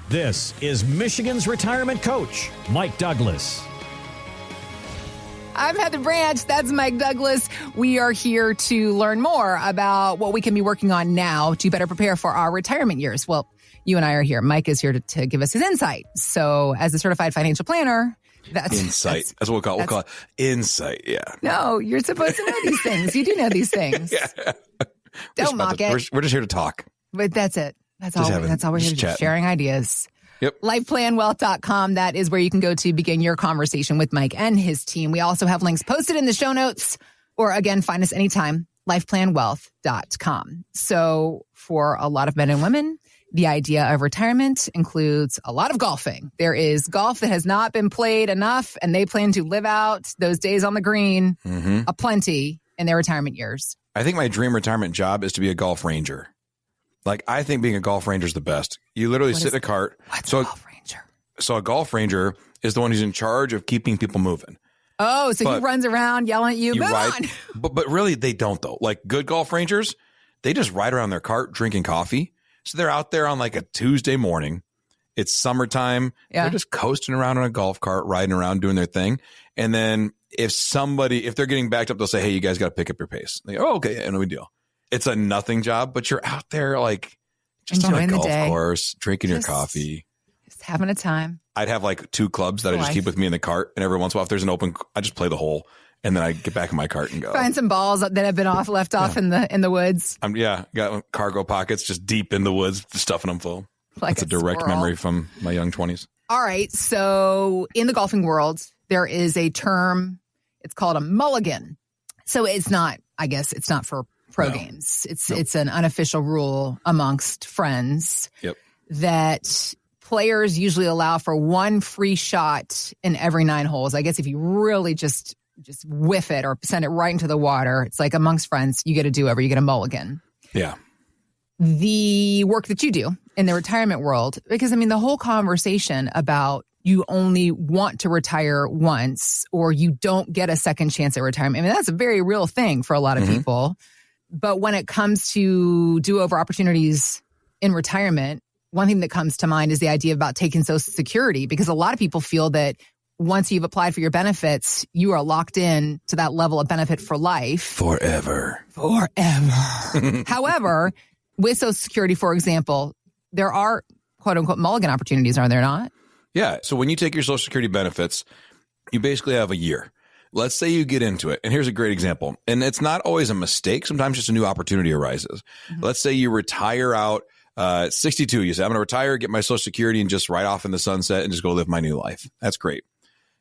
This is Michigan's retirement coach, Mike Douglas. I'm Heather Branch. That's Mike Douglas. We are here to learn more about what we can be working on now to better prepare for our retirement years. Well, you and I are here. Mike is here to give us his insight. So as a certified financial planner, that's insight. That's what we'll call it. Insight. Yeah. No, you're supposed to know these things. You do know these things. Yeah. Don't mock it. We're just here to talk. But that's it. That's all we're here to do. Sharing ideas. Yep. LifePlanWealth.com. That is where you can go to begin your conversation with Mike and his team. We also have links posted in the show notes, or again, find us anytime, LifePlanWealth.com. So for a lot of men and women, the idea of retirement includes a lot of golfing. There is golf that has not been played enough, and they plan to live out those days on the green aplenty in their retirement years. I think my dream retirement job is to be a golf ranger. Like, I think being a golf ranger is the best. You literally sit in a cart. What's a golf ranger? So a golf ranger is the one who's in charge of keeping people moving. Oh, so he runs around yelling at you, move on. But really, they don't, though. Like, good golf rangers, they just ride around their cart drinking coffee. So they're out there on like a Tuesday morning. It's summertime. Yeah. They're just coasting around on a golf cart, riding around, doing their thing. And then if they're getting backed up, they'll say, hey, you guys got to pick up your pace. They go, oh, okay, no big deal. It's a nothing job, but you're out there like just enjoying on a golf course, drinking your coffee. Just having a time. I'd have like 2 clubs that I just keep with me in the cart. And every once in a while, if there's an open, I just play the hole. And then I get back in my cart and go. Find some balls that have been left off in the woods. Got cargo pockets just deep in the woods, stuffing them full. Like That's a direct memory from my young 20s. All right. So in the golfing world, there is a term. It's called a mulligan. So it's not for pro games. It's an unofficial rule amongst friends that players usually allow for 1 free shot in every 9 holes. I guess if you really just whiff it or send it right into the water, it's like amongst friends, you get a do-over, you get a mulligan. Yeah. The work that you do in the retirement world, because I mean, the whole conversation about you only want to retire once or you don't get a second chance at retirement. I mean, that's a very real thing for a lot of people. But when it comes to do-over opportunities in retirement, one thing that comes to mind is the idea about taking Social Security, because a lot of people feel that once you've applied for your benefits, you are locked in to that level of benefit for life. Forever. However, with Social Security, for example, there are quote-unquote mulligan opportunities, are there not? Yeah. So when you take your Social Security benefits, you basically have a year. Let's say you get into it. And here's a great example. And it's not always a mistake. Sometimes just a new opportunity arises. Let's say you retire out 62. You say, I'm going to retire, get my Social Security, and just ride off in the sunset and just go live my new life. That's great.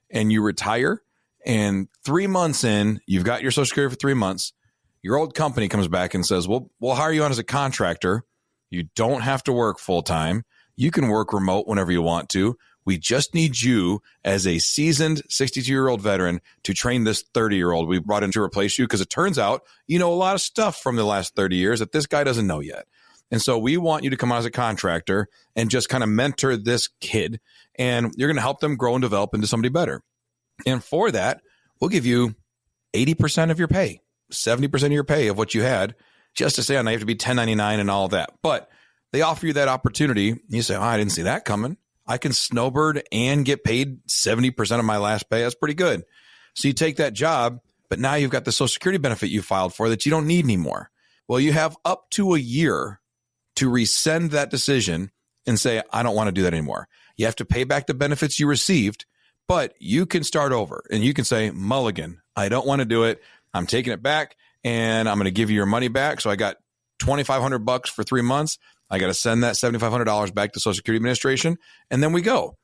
And you retire, and 3 months in, you've got your Social Security for 3 months. Your old company comes back and says, well, we'll hire you on as a contractor. You don't have to work full time. You can work remote whenever you want to. We just need you as a seasoned 62-year-old veteran to train this 30-year-old we brought in to replace you, because it turns out you know a lot of stuff from the last 30 years that this guy doesn't know yet. And so we want you to come out as a contractor and just kind of mentor this kid, and you're going to help them grow and develop into somebody better. And for that, we'll give you 80% of your pay, 70% of your pay of what you had, just to say, now you have to be 1099 and all of that. But they offer you that opportunity. You say, oh, I didn't see that coming. I can snowbird and get paid 70% of my last pay. That's pretty good. So you take that job, but now you've got the Social Security benefit you filed for that you don't need anymore. Well, you have up to a year to rescind that decision and say, I don't want to do that anymore. You have to pay back the benefits you received, but you can start over and you can say, mulligan, I don't want to do it. I'm taking it back and I'm going to give you your money back. So I got $2,500 for 3 months. I got to send that $7,500 back to Social Security Administration, and then we go.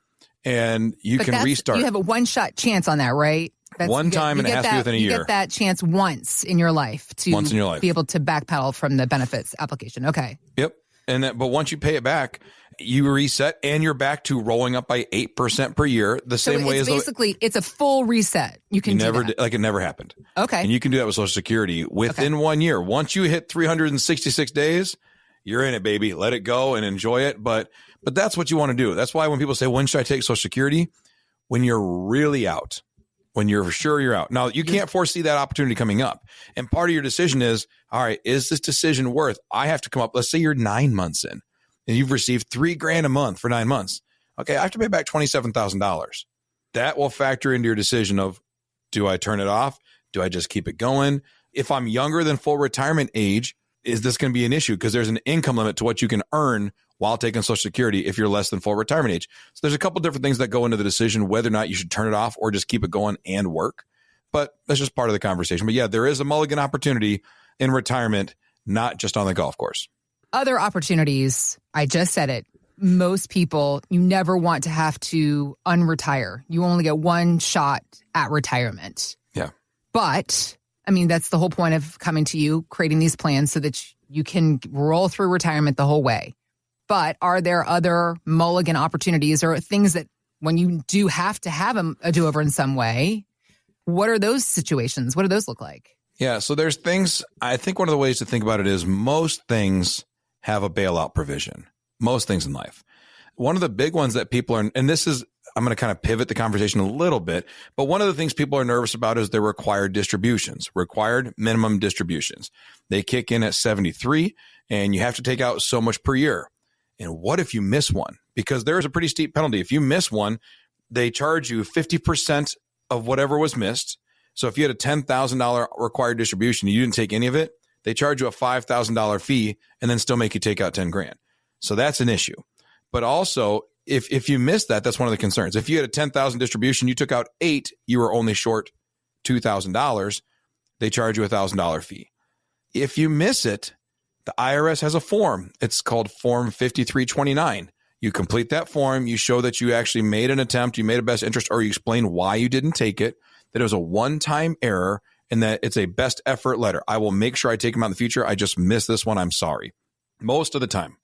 And you can restart. You have a one-shot chance on that, right? One time, and it has to be within a year. You get that chance once in your life to be able to backpedal from the benefits application. Okay. Yep. But once you pay it back, you reset, and you're back to rolling up by 8% per year, the same way as basically it's a full reset. You can do that. Like it never happened. Okay. And you can do that with Social Security within 1 year. Once you hit 366 days, you're in it, baby. Let it go and enjoy it. But that's what you want to do. That's why when people say, when should I take Social Security? When you're really out, when you're sure you're out. Now, you can't foresee that opportunity coming up. And part of your decision is, all right, is this decision worth? I have to come up. Let's say you're 9 months in and you've received $3,000 a month for 9 months. Okay, I have to pay back $27,000. That will factor into your decision of, do I turn it off? Do I just keep it going? If I'm younger than full retirement age, is this going to be an issue? Because there's an income limit to what you can earn while taking Social Security if you're less than full retirement age. So there's a couple different things that go into the decision whether or not you should turn it off or just keep it going and work. But that's just part of the conversation. But yeah, there is a mulligan opportunity in retirement, not just on the golf course. Other opportunities, I just said it. Most people, you never want to have to unretire. You only get one shot at retirement. Yeah. But, I mean, that's the whole point of coming to you, creating these plans so that you can roll through retirement the whole way. But are there other mulligan opportunities or things that when you do have to have a do-over in some way, what are those situations? What do those look like? Yeah, so there's things, I think one of the ways to think about it is most things have a bailout provision. Most things in life. One of the big ones that people are, and this is, I'm going to kind of pivot the conversation a little bit, but one of the things people are nervous about is their required distributions, required minimum distributions. They kick in at 73 and you have to take out so much per year. And what if you miss one? Because there is a pretty steep penalty. If you miss one, they charge you 50% of whatever was missed. So if you had a $10,000 required distribution, and you didn't take any of it, they charge you a $5,000 fee and then still make you take out 10 grand. So that's an issue. But also, if you miss that, that's one of the concerns. If you had a 10,000 distribution, you took out 8, you were only short $2,000, they charge you a $1,000 fee. If you miss it, the IRS has a form. It's called Form 5329. You complete that form, you show that you actually made an attempt, you made a best interest, or you explain why you didn't take it, that it was a one-time error, and that it's a best effort letter. I will make sure I take them out in the future. I just missed this one. I'm sorry. Most of the time,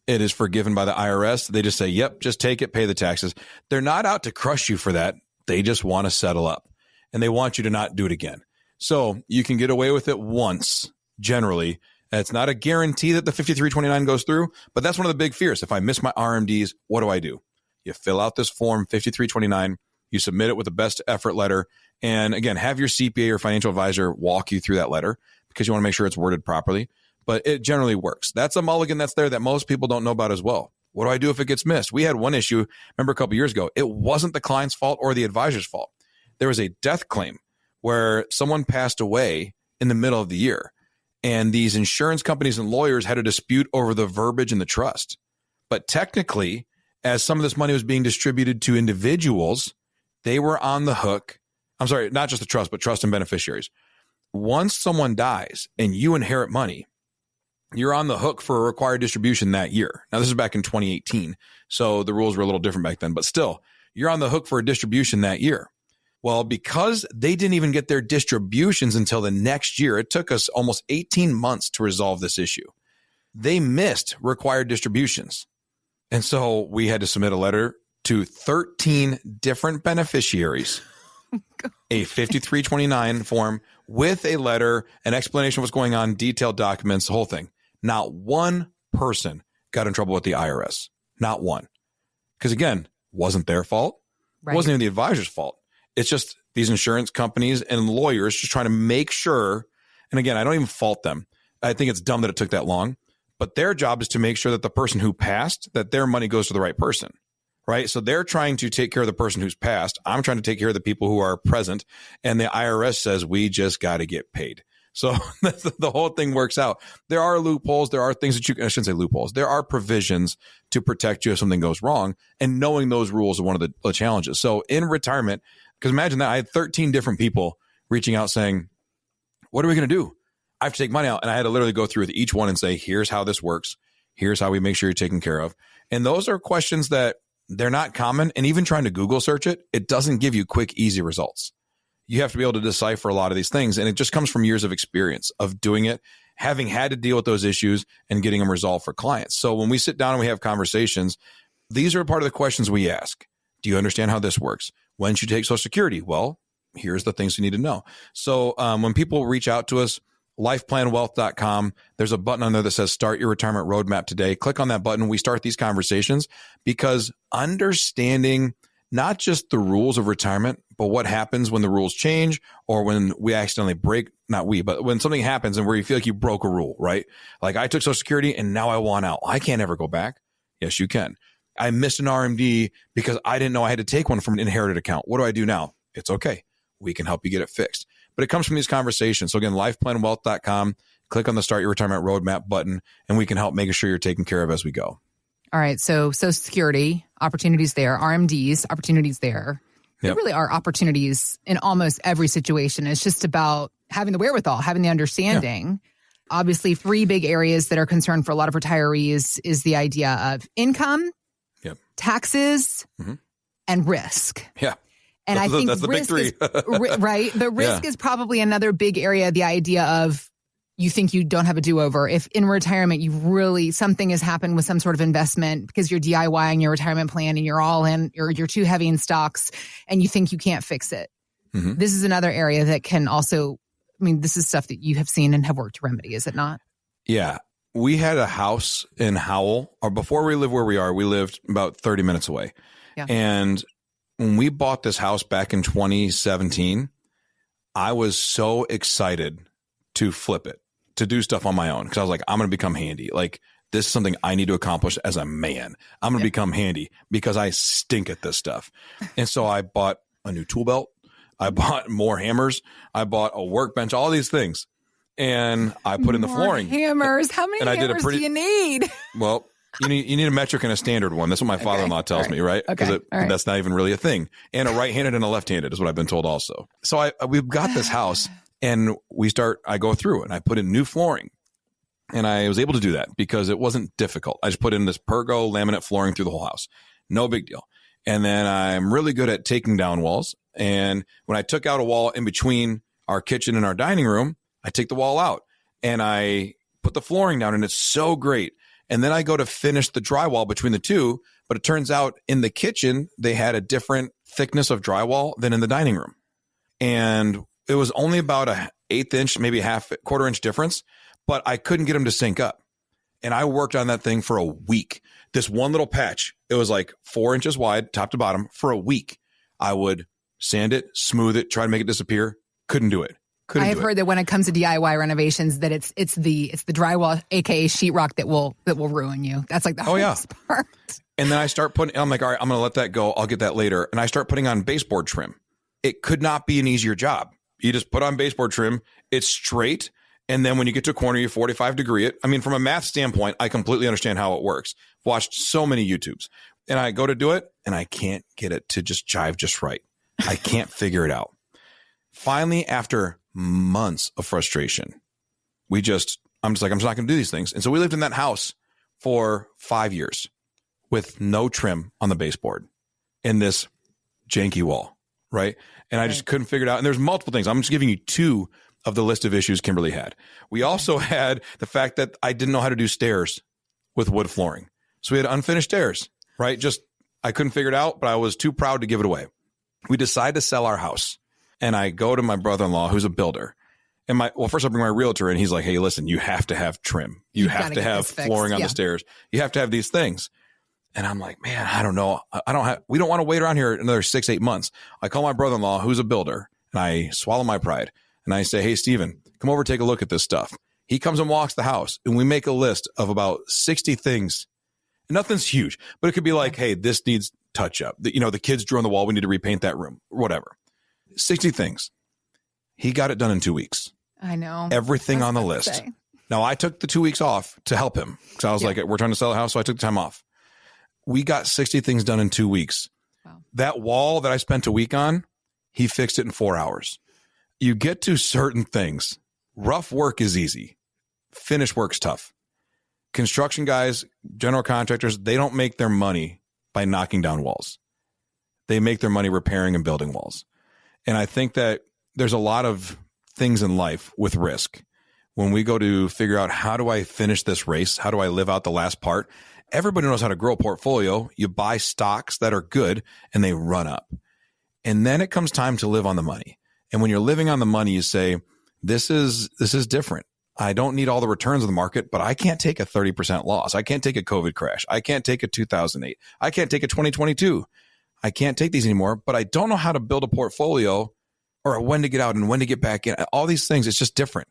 it is forgiven by the IRS. They just say, yep, just take it, pay the taxes. They're not out to crush you for that. They just want to settle up, and they want you to not do it again. So you can get away with it once, generally. It's not a guarantee that the 5329 goes through, but that's one of the big fears. If I miss my RMDs, what do? You fill out this form 5329, you submit it with a best effort letter, and again, have your CPA or financial advisor walk you through that letter because you want to make sure it's worded properly, but it generally works. That's a mulligan that's there that most people don't know about as well. What do I do if it gets missed? We had one issue, remember a couple years ago, it wasn't the client's fault or the advisor's fault. There was a death claim where someone passed away in the middle of the year. And these insurance companies and lawyers had a dispute over the verbiage in the trust. But technically, as some of this money was being distributed to individuals, they were on the hook. I'm sorry, not just the trust, but trust and beneficiaries. Once someone dies and you inherit money, you're on the hook for a required distribution that year. Now, this is back in 2018, so the rules were a little different back then. But still, you're on the hook for a distribution that year. Well, because they didn't even get their distributions until the next year, it took us almost 18 months to resolve this issue. They missed required distributions. And so we had to submit a letter to 13 different beneficiaries, a 5329 form with a letter, an explanation of what's going on, detailed documents, the whole thing. Not one person got in trouble with the IRS. Not one. Because again, wasn't their fault. Right. It wasn't even the advisor's fault. It's just these insurance companies and lawyers just trying to make sure. And again, I don't even fault them. I think it's dumb that it took that long. But their job is to make sure that the person who passed, that their money goes to the right person, right? So they're trying to take care of the person who's passed. I'm trying to take care of the people who are present. And the IRS says, we just got to get paid. So the whole thing works out. There are loopholes. There are things that I shouldn't say loopholes. There are provisions to protect you if something goes wrong. And knowing those rules are one of the challenges. So in retirement, because imagine that I had 13 different people reaching out saying, what are we going to do? I have to take money out. And I had to literally go through with each one and say, here's how this works. Here's how we make sure you're taken care of. And those are questions that they're not common. And even trying to Google search it, it doesn't give you quick, easy results. You have to be able to decipher a lot of these things. And it just comes from years of experience of doing it, having had to deal with those issues and getting them resolved for clients. So when we sit down and we have conversations, these are part of the questions we ask. Do you understand how this works? When should you take Social Security? Well, here's the things you need to know. So when people reach out to us, lifeplanwealth.com, there's a button on there that says start your retirement roadmap today. Click on that button. We start these conversations because understanding not just the rules of retirement, But what happens when the rules change or when we accidentally break, not we, but when something happens and where you feel like you broke a rule, right? Like I took Social Security and now I want out. I can't ever go back. Yes, you can. I missed an RMD because I didn't know I had to take one from an inherited account. What do I do now? It's okay. We can help you get it fixed. But it comes from these conversations. So again, lifeplanwealth.com, click on the Start Your Retirement Roadmap button, and we can help making sure you're taken care of as we go. All right. So Social Security, opportunities there. RMDs, opportunities there. There really are opportunities in almost every situation. It's just about having the wherewithal, having the understanding. Yeah. Obviously, 3 big areas that are concerned for a lot of retirees is the idea of income, taxes, and risk. Yeah. And I think that's the big 3. Right? The risk is probably another big area, the idea of you think you don't have a do-over. If in retirement, something has happened with some sort of investment because you're DIYing your retirement plan and you're all in, or you're too heavy in stocks and you think you can't fix it. Mm-hmm. This is another area that can also, this is stuff that you have seen and have worked to remedy, is it not? Yeah. We had a house in Howell, or before we lived where we are, we lived about 30 minutes away. Yeah. And when we bought this house back in 2017, I was so excited to flip it, to do stuff on my own. Cause I was like, I'm going to become handy. Like this is something I need to accomplish as a man. I'm going to become handy because I stink at this stuff. And so I bought a new tool belt. I bought more hammers. I bought a workbench, all these things. And I put in the flooring. Hammers. How many hammers do you need? Well, you need a metric and a standard one. That's what my father-in-law tells me, right? Because that's not even really a thing. And a right-handed and a left-handed is what I've been told also. So we've got this house. And I go through and I put in new flooring, and I was able to do that because it wasn't difficult. I just put in this Pergo laminate flooring through the whole house. No big deal. And then I'm really good at taking down walls. And when I took out a wall in between our kitchen and our dining room, I take the wall out and I put the flooring down, and it's so great. And then I go to finish the drywall between the two, but it turns out in the kitchen, they had a different thickness of drywall than in the dining room. And it was only about a 1/8 inch, maybe quarter inch difference, but I couldn't get them to sync up. And I worked on that thing for a week. This one little patch, it was like 4 inches wide, top to bottom, for a week. I would sand it, smooth it, try to make it disappear. Couldn't do it. I have heard that when it comes to DIY renovations, that it's the drywall, aka sheetrock, that will ruin you. That's like the hardest part. And then I'm like, all right, I'm going to let that go. I'll get that later. And I start putting on baseboard trim. It could not be an easier job. You just put on baseboard trim. It's straight. And then when you get to a corner, you 45 degree it. From a math standpoint, I completely understand how it works. Watched so many YouTubes. And I go to do it, and I can't get it to just jive just right. I can't figure it out. Finally, after months of frustration, I'm just not going to do these things. And so we lived in that house for 5 years with no trim on the baseboard in this janky wall, right? And I just couldn't figure it out. And there's multiple things. I'm just giving you 2 of the list of issues Kimberly had. We also had the fact that I didn't know how to do stairs with wood flooring. So we had unfinished stairs, right? I couldn't figure it out, but I was too proud to give it away. We decided to sell our house. And I go to my brother-in-law, who's a builder. And first I bring my realtor in. He's like, hey, listen, you have to have trim. You have to have flooring on the stairs. You have to have these things. And I'm like, man, I don't know. We don't want to wait around here another 6-8 months. I call my brother-in-law, who's a builder, and I swallow my pride. And I say, hey, Steven, come over, take a look at this stuff. He comes and walks the house, and we make a list of about 60 things. Nothing's huge, but it could be like, hey, this needs touch up. The kids drew on the wall. We need to repaint that room, or whatever. 60 things. He got it done in 2 weeks. I know. Everything on the list. Now, I took the 2 weeks off to help him because I was like, we're trying to sell the house, so I took the time off. We got 60 things done in 2 weeks. Wow. That wall that I spent a week on, he fixed it in 4 hours. You get to certain things. Rough work is easy. Finish work's tough. Construction guys, general contractors, they don't make their money by knocking down walls. They make their money repairing and building walls. And I think that there's a lot of things in life with risk. When we go to figure out, how do I finish this race? How do I live out the last part? Everybody knows how to grow a portfolio. You buy stocks that are good and they run up. And then it comes time to live on the money. And when you're living on the money, you say, this is different. I don't need all the returns of the market, but I can't take a 30% loss. I can't take a COVID crash. I can't take a 2008. I can't take a 2022. I can't take these anymore, but I don't know how to build a portfolio or when to get out and when to get back in. All these things, it's just different.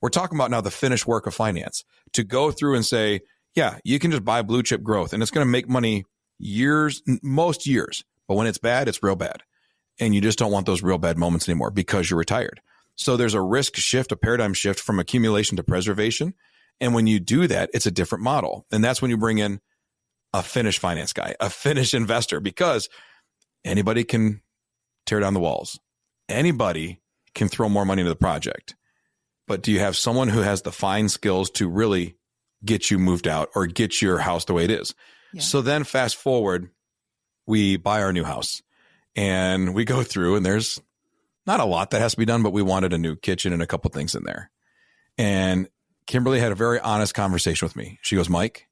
We're talking about now the finished work of finance, to go through and say, yeah, you can just buy blue chip growth and it's going to make money most years. But when it's bad, it's real bad. And you just don't want those real bad moments anymore because you're retired. So there's a risk shift, a paradigm shift from accumulation to preservation. And when you do that, it's a different model. And that's when you bring in a finished finance guy, a finished investor, because anybody can tear down the walls. Anybody can throw more money into the project. But do you have someone who has the fine skills to really get you moved out or get your house the way it is? Yeah. So then fast forward, we buy our new house and we go through, and there's not a lot that has to be done, but we wanted a new kitchen and a couple things in there. And Kimberly had a very honest conversation with me. She goes, Mike,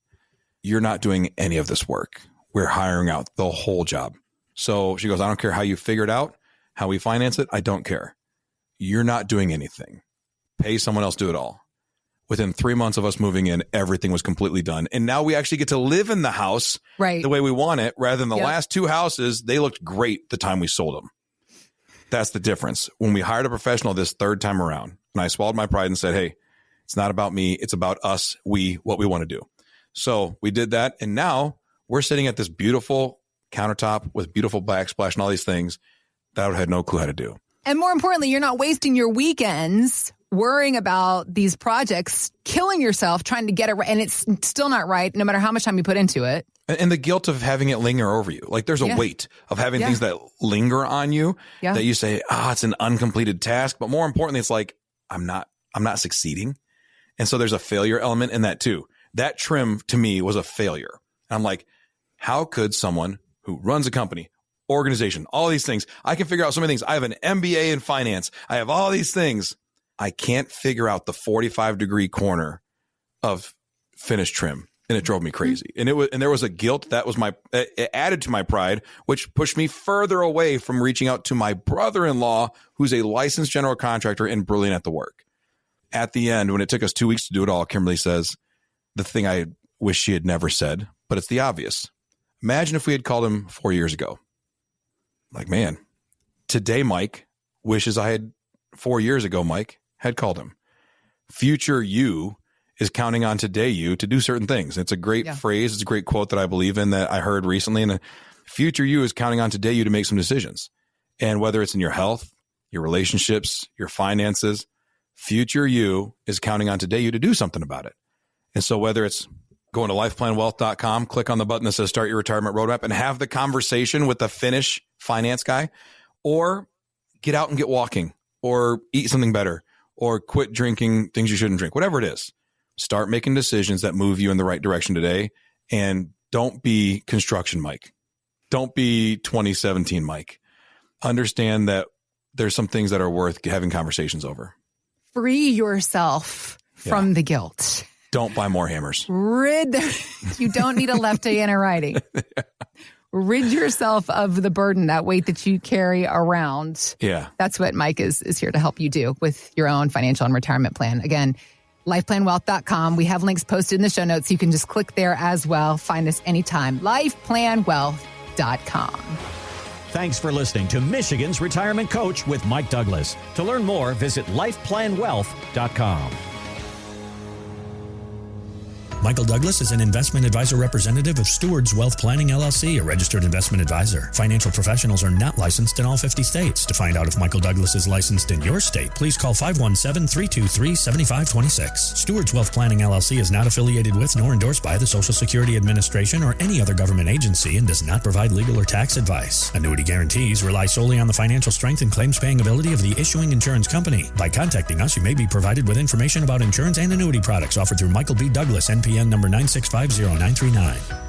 you're not doing any of this work. We're hiring out the whole job. So she goes, I don't care how you figure it out, how we finance it. I don't care. You're not doing anything. Pay someone else do it all. Within 3 months of us moving in, everything was completely done. And now we actually get to live in the house the way we want it, rather than the last two houses. They looked great the time we sold them. That's the difference. When we hired a professional this third time around, and I swallowed my pride and said, hey, it's not about me. It's about us, what we want to do. So we did that. And now we're sitting at this beautiful countertop with beautiful backsplash and all these things that I had no clue how to do. And more importantly, you're not wasting your weekends worrying about these projects, killing yourself trying to get it right. And it's still not right, no matter how much time you put into it. And the guilt of having it linger over you. Like there's a weight of having things that linger on you that you say, it's an uncompleted task. But more importantly, it's like, I'm not succeeding. And so there's a failure element in that too. That trim to me was a failure. And I'm like, how could someone who runs a company, organization, all these things, I can figure out so many things. I have an MBA in finance. I have all these things. I can't figure out the 45-degree corner of finished trim. And it drove me crazy. And there was a guilt that was it added to my pride, which pushed me further away from reaching out to my brother-in-law, who's a licensed general contractor and brilliant at the work. At the end, when it took us 2 weeks to do it all, Kimberly says the thing I wish she had never said, but it's the obvious. Imagine if we had called him 4 years ago. Like, man, today, Mike wishes I had 4 years ago, Mike had called him. Future you is counting on today you to do certain things. It's a great phrase. It's a great quote that I believe in that I heard recently. And future you is counting on today you to make some decisions. And whether it's in your health, your relationships, your finances, future you is counting on today you to do something about it. And so whether it's going to lifeplanwealth.com, click on the button that says start your retirement roadmap and have the conversation with the Finnish finance guy, or get out and get walking, or eat something better, or quit drinking things you shouldn't drink, whatever it is. Start making decisions that move you in the right direction today. And don't be construction Mike. Don't be 2017 Mike. Understand that there's some things that are worth having conversations over. Free yourself from the guilt. Don't buy more hammers. You don't need a lefty and a righty. Rid yourself of the burden, that weight that you carry around. Yeah. That's what Mike is here to help you do with your own financial and retirement plan. Again, lifeplanwealth.com. We have links posted in the show notes. You can just click there as well. Find us anytime. lifeplanwealth.com. Thanks for listening to Michigan's Retirement Coach with Mike Douglas. To learn more, visit lifeplanwealth.com. Michael Douglas is an investment advisor representative of Stewards Wealth Planning, LLC, a registered investment advisor. Financial professionals are not licensed in all 50 states. To find out if Michael Douglas is licensed in your state, please call 517-323-7526. Stewards Wealth Planning, LLC is not affiliated with nor endorsed by the Social Security Administration or any other government agency and does not provide legal or tax advice. Annuity guarantees rely solely on the financial strength and claims-paying ability of the issuing insurance company. By contacting us, you may be provided with information about insurance and annuity products offered through Michael B. Douglas, NPN number 9650939.